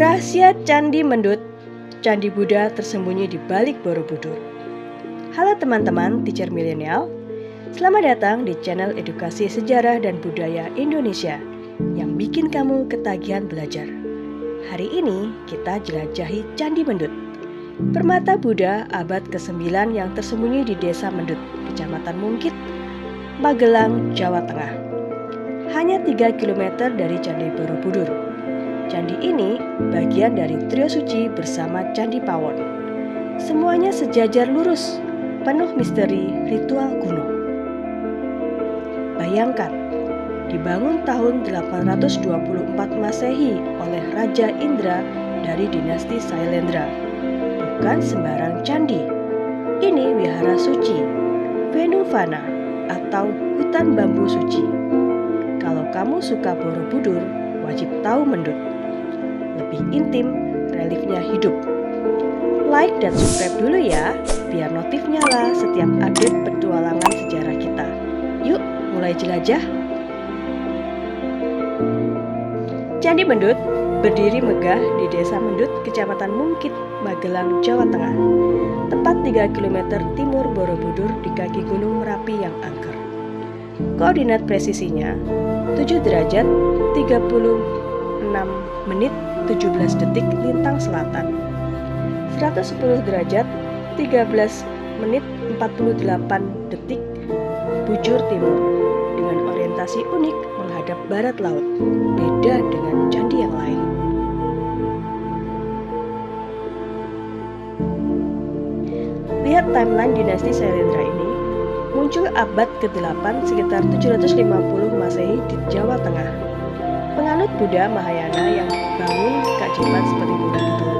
Rahasia Candi Mendut, Candi Buddha tersembunyi di balik Borobudur. Halo teman-teman teacher milenial, selamat datang di channel Edukasi Sejarah dan Budaya Indonesia yang bikin kamu ketagihan belajar. Hari ini kita jelajahi Candi Mendut, permata Buddha abad ke-9 yang tersembunyi di Desa Mendut, Kecamatan Mungkit, Magelang, Jawa Tengah. Hanya 3 km dari Candi Borobudur. Candi ini bagian dari trio suci bersama Candi Pawon. Semuanya sejajar lurus, penuh misteri ritual kuno. Bayangkan, dibangun tahun 824 Masehi oleh Raja Indra dari dinasti Sailendra. Bukan sembarang candi. Ini wihara suci, Venuvana atau hutan bambu suci. Kalau kamu suka Borobudur, wajib tahu Mendut. Lebih intim, reliefnya hidup. Like dan subscribe dulu ya, biar notif nyala setiap update petualangan sejarah kita. Yuk, mulai jelajah. Candi Mendut berdiri megah di Desa Mendut, Kecamatan Mungkit, Magelang, Jawa Tengah. Tepat 3 km timur Borobudur di kaki Gunung Merapi yang angker. Koordinat presisinya 7 derajat 36 menit 17 detik lintang selatan, 110 derajat 13 menit 48 detik bujur timur, dengan orientasi unik menghadap barat laut, beda dengan candi yang lain. Lihat timeline dinasti Sailendra ini, muncul abad ke-8 sekitar 750 Masehi di Jawa Tengah. Penganut Buddha Mahayana yang bangun keajaiban seperti Borobudur.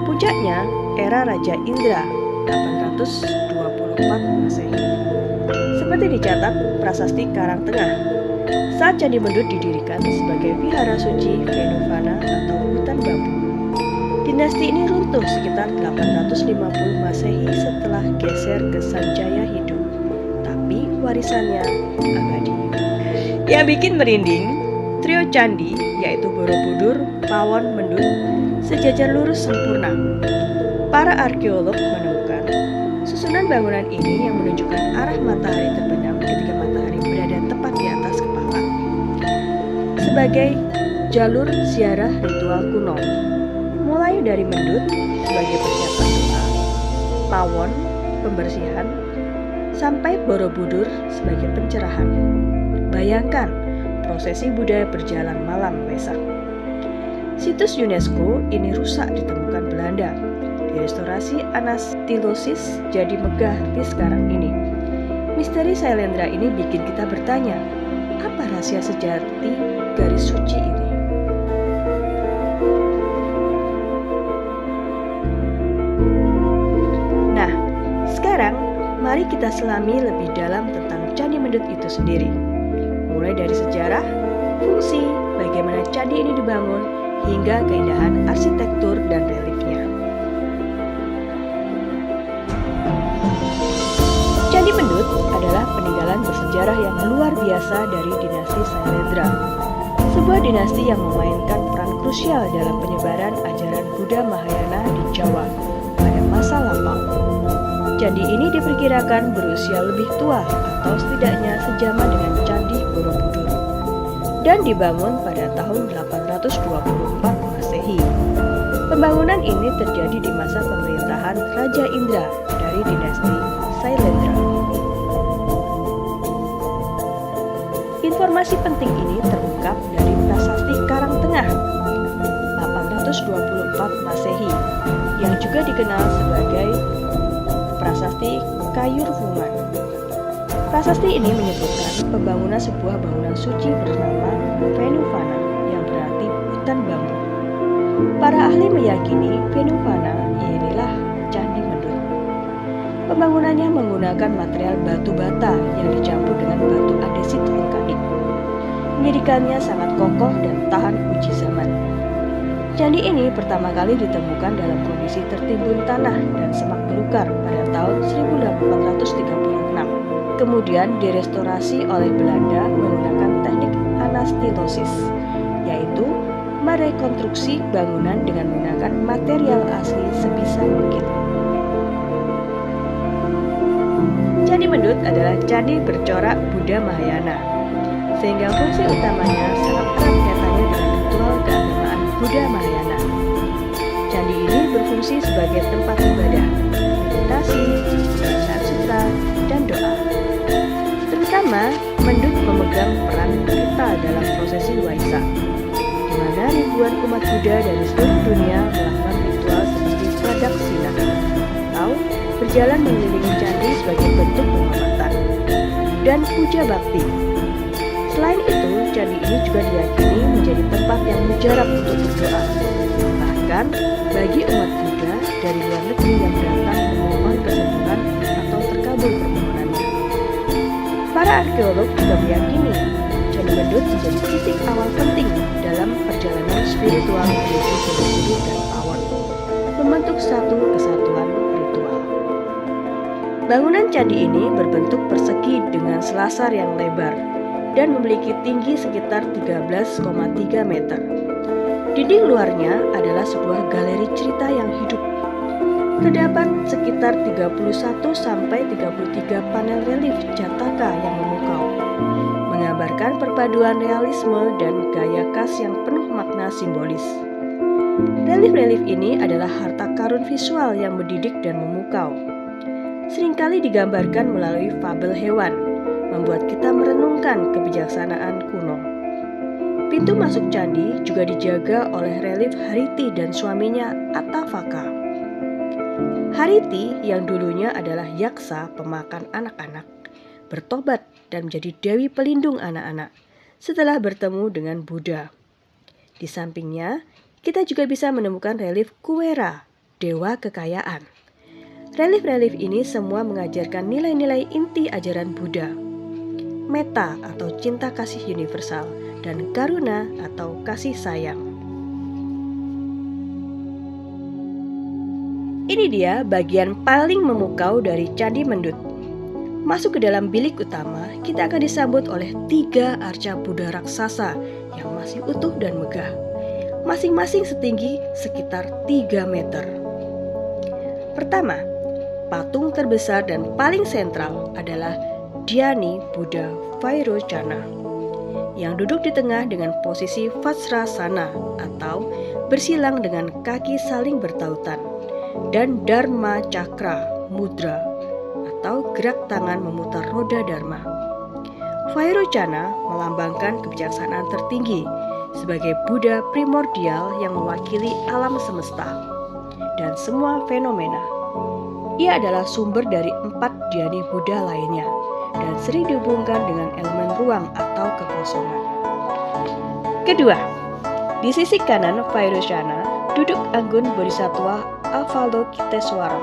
Puncaknya era Raja Indra 824 Masehi. Seperti dicatat Prasasti Karangtengah, saat Candi Mendut didirikan sebagai wihara suci Venuvana atau hutan bambu. Dinasti ini runtuh sekitar 850 Masehi setelah geser ke Sanjaya hidup. Tapi warisannya abadi. Yang bikin merinding, trio candi yaitu Borobudur, Pawon, Mendut sejajar lurus sempurna. Para arkeolog menemukan susunan bangunan ini yang menunjukkan arah matahari terbenam ketika matahari berada tepat di atas kepala. Sebagai jalur ziarah ritual kuno, mulai dari Mendut sebagai persiapan doa, Pawon pembersihan, sampai Borobudur sebagai pencerahan. Bayangkan prosesi Buddha berjalan malam Wesak. Situs UNESCO ini rusak ditemukan Belanda. Direstorasi anastilosis jadi megah di sekarang ini. Misteri Sailendra ini bikin kita bertanya, apa rahasia sejati garis suci ini? Nah, sekarang mari kita selami lebih dalam tentang Candi Mendut itu sendiri. Mulai dari sejarah, fungsi, bagaimana candi ini dibangun, hingga keindahan arsitektur dan reliefnya. Candi Mendut adalah peninggalan bersejarah yang luar biasa dari dinasti Sailendra, sebuah dinasti yang memainkan peran krusial dalam penyebaran ajaran Buddha Mahayana di Jawa pada masa lampau. Candi ini diperkirakan berusia lebih tua atau setidaknya sejaman dengan Candi Borobudur dan dibangun pada tahun 824 Masehi. Pembangunan ini terjadi di masa pemerintahan Raja Indra dari dinasti Sailendra. Informasi penting ini terungkap dari Prasasti Karangtengah 824 Masehi yang juga dikenal sebagai Prasasti Kayurvungan. Prasasti ini menyebutkan pembangunan sebuah bangunan suci bernama Venuvana yang berarti hutan bambu. Para ahli meyakini Venuvana inilah Candi Mendut. Pembangunannya menggunakan material batu bata yang dicampur dengan batu andesit vulkanik, menjadikannya sangat kokoh dan tahan uji zaman. Candi ini pertama kali ditemukan dalam kondisi tertimbun tanah dan semak belukar pada tahun 1836. Kemudian direstorasi oleh Belanda menggunakan teknik anastilosis, yaitu merekonstruksi bangunan dengan menggunakan material asli sebisa mungkin. Candi Mendut adalah candi bercorak Buddha Mahayana, sehingga fungsi utamanya sangat erat kaitannya dengan ritual keagamaan Buddha Mahayana. Candi ini berfungsi sebagai tempat ibadah, meditasi, bacaan sutra, dan doa. Terutama, Mendut memegang peran vital dalam prosesi Waisak, di mana ribuan umat Buddha dari seluruh dunia melakukan ritual seperti pradaksina atau berjalan mengelilingi candi sebagai bentuk penghormatan dan puja bakti. Selain itu, candi ini juga diyakini menjadi tempat yang mujarab untuk berdoa. Bahkan, bagi umat Buddha dari luar negeri yang datang memohon kesembuhan atau terkabul permohonannya. Para arkeolog juga meyakini Candi Mendut menjadi titik awal penting dalam perjalanan spiritual menuju Borobudur dan Pawon, membentuk satu kesatuan ritual. Bangunan candi ini berbentuk persegi dengan selasar yang lebar dan memiliki tinggi sekitar 13,3 meter. Dinding luarnya adalah sebuah galeri cerita yang hidup. Terdapat sekitar 31-33 panel relief Jataka yang memukau, menggambarkan perpaduan realisme dan gaya khas yang penuh makna simbolis. Relief-relief ini adalah harta karun visual yang mendidik dan memukau. Seringkali digambarkan melalui fabel hewan, membuat kita merenungkan kebijaksanaan kuno. Pintu masuk candi juga dijaga oleh relief Hariti dan suaminya Atavaka. Hariti yang dulunya adalah yaksa pemakan anak-anak, bertobat dan menjadi dewi pelindung anak-anak setelah bertemu dengan Buddha. Di sampingnya, kita juga bisa menemukan relief Kuwera, dewa kekayaan. Relief-relief ini semua mengajarkan nilai-nilai inti ajaran Buddha, metta atau cinta kasih universal, dan karuna atau kasih sayang. Ini dia bagian paling memukau dari Candi Mendut. Masuk ke dalam bilik utama, kita akan disambut oleh 3 arca Buddha raksasa yang masih utuh dan megah, masing-masing setinggi sekitar 3 meter. Pertama, patung terbesar dan paling sentral adalah Dhyani Buddha Vairocana yang duduk di tengah dengan posisi Vajrasana atau bersilang dengan kaki saling bertautan, dan Dharma Cakra Mudra atau gerak tangan memutar roda Dharma. Vairocana melambangkan kebijaksanaan tertinggi sebagai Buddha primordial yang mewakili alam semesta dan semua fenomena. Ia adalah sumber dari 4 Dhyani Buddha lainnya dan sering dihubungkan dengan elemen ruang atau kekosongan. Kedua, di sisi kanan Vairocana duduk Anggun Bodhisattva Avalokiteswara,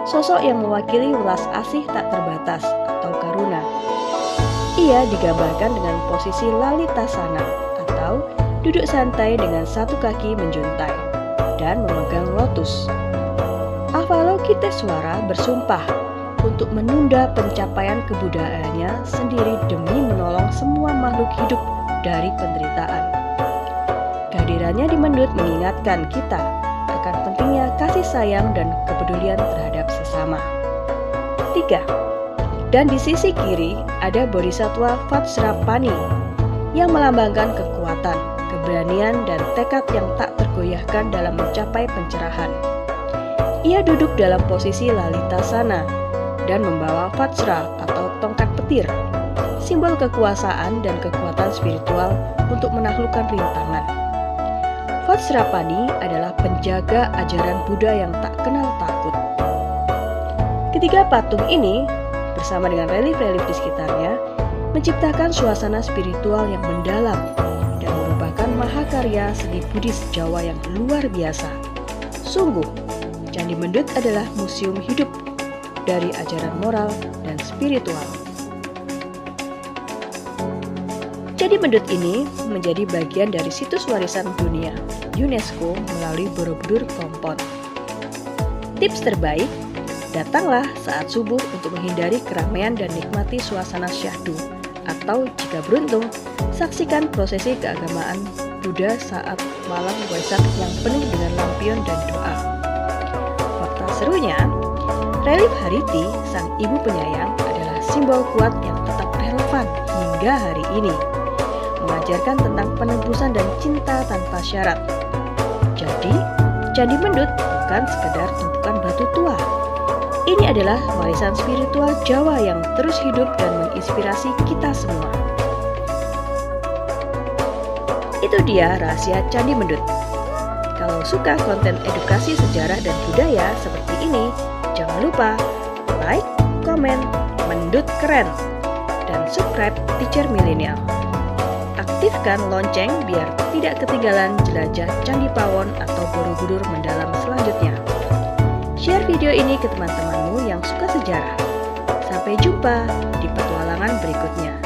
sosok yang mewakili welas asih tak terbatas atau karuna. Ia digambarkan dengan posisi lalitasana atau duduk santai dengan satu kaki menjuntai dan memegang lotus. Avalokiteswara bersumpah untuk menunda pencapaian kebudayaannya sendiri demi menolong semua makhluk hidup dari penderitaan. Kehadirannya di Mendut mengingatkan kita akan pentingnya kasih sayang dan kepedulian terhadap sesama. 3. Dan di sisi kiri ada Bodhisattva Vajrapani yang melambangkan kekuatan, keberanian, dan tekad yang tak tergoyahkan dalam mencapai pencerahan. Ia duduk dalam posisi lalitasana dan membawa Vajra atau tongkat petir, simbol kekuasaan dan kekuatan spiritual untuk menaklukkan rintangan. Vajrapani adalah penjaga ajaran Buddha yang tak kenal takut. Ketiga patung ini, bersama dengan relief-relief di sekitarnya, menciptakan suasana spiritual yang mendalam dan merupakan mahakarya seni Buddhis Jawa yang luar biasa. Sungguh, Candi Mendut adalah museum hidup dari ajaran moral dan spiritual. Candi Mendut ini menjadi bagian dari situs warisan dunia UNESCO melalui Borobudur Compound. Tips terbaik, datanglah saat subuh untuk menghindari keramaian dan nikmati suasana syahdu, atau jika beruntung, saksikan prosesi keagamaan Buddha saat malam Waisak yang penuh dengan lampion dan doa. Fakta serunya, relief Hariti, sang ibu penyayang, adalah simbol kuat yang tetap relevan hingga hari ini, mengajarkan tentang penebusan dan cinta tanpa syarat. Jadi, Candi Mendut bukan sekedar tumpukan batu tua. Ini adalah warisan spiritual Jawa yang terus hidup dan menginspirasi kita semua. Itu dia rahasia Candi Mendut. Kalau suka konten edukasi sejarah dan budaya seperti ini, jangan lupa like, komen, mendut keren, dan subscribe Teacher Milenial. Aktifkan lonceng biar tidak ketinggalan jelajah Candi Pawon atau Borobudur mendalam selanjutnya. Share video ini ke teman-temanmu yang suka sejarah. Sampai jumpa di petualangan berikutnya.